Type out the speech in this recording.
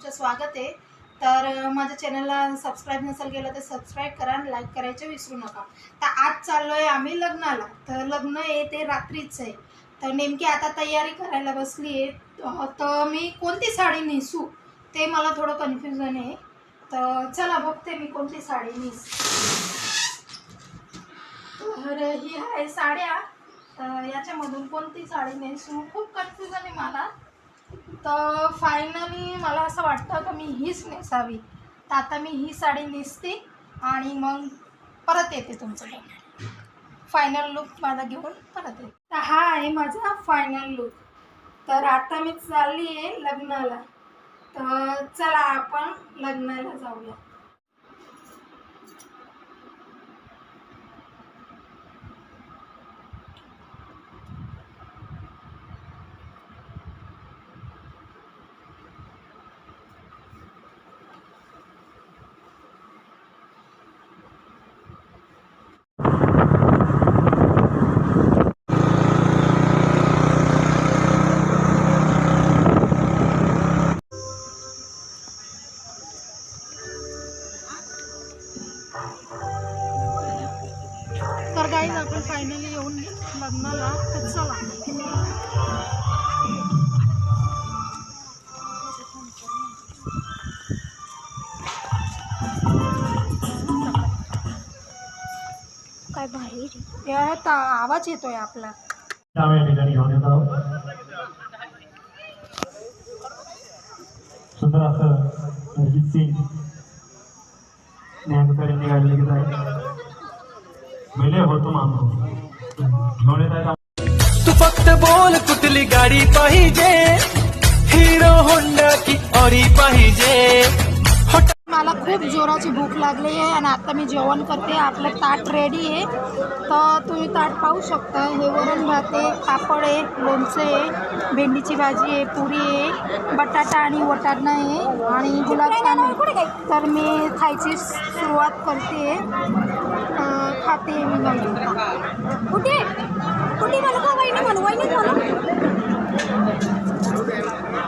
तुमचं स्वागत आहे। तर माझ्या चॅनलला सबस्क्राईब नसेल केलं तर सबस्क्राईब करा आणि लाईक करायचं विसरू नका। तर आज चाललोय आम्ही लग्नाला। तर लग्न आहे ते रात्रीच आहे। तर नेमकी आता तयारी करायला बसली आहे। तर मी कोणती साडी नेसू ते मला थोडं कन्फ्युजन आहे। तर चला बघते मी कोणती साडी तर ही आहे साड्या। तर याच्यामधून कोणती साडी नेसू खूप कन्फ्युजन आहे मला। तर फायनली मला असं वाटतं की मी हीच नेसावी। तर आता मी ही साडी नेसते आणि मग परत येते तुमच्याकडे। फायनल लुक माझा घेऊन परत येते। तर हा आहे माझा फायनल लुक। तर आता मी चालली आहे लग्नाला। तर चला आपण लग्नाला जाऊया। तर गाईज आपण फायनली येऊन लग्नाला। तर चला काय भारी आवाज येतोय आपला। घेऊन येत आहोत सुंदर असं अरिजित सिंग नेहमीकरांनी गायलं गीत आहे मेले होतो मानो घेऊन येत आहेत। तू फक्त बोल कुठली गाडी पाहिजे, हिरो होंडा की ऑडी पाहिजे। मला खूप जोराची भूक लागली आहे आणि आता मी जेवण करते। आपलं ताट रेडी आहे। तर तुम्ही ताट पाहू शकता। हे वरण भात आहे, पापड आहे, लोणचं आहे, भेंडीची भाजी आहे, पुरी आहे, बटाटा आणि वटाणा आहे आणि गुलाबजाम आहे। तर मी खायची सुरुवात करते। खाते मी कुठे कुठे मला का वहिनी म्हणू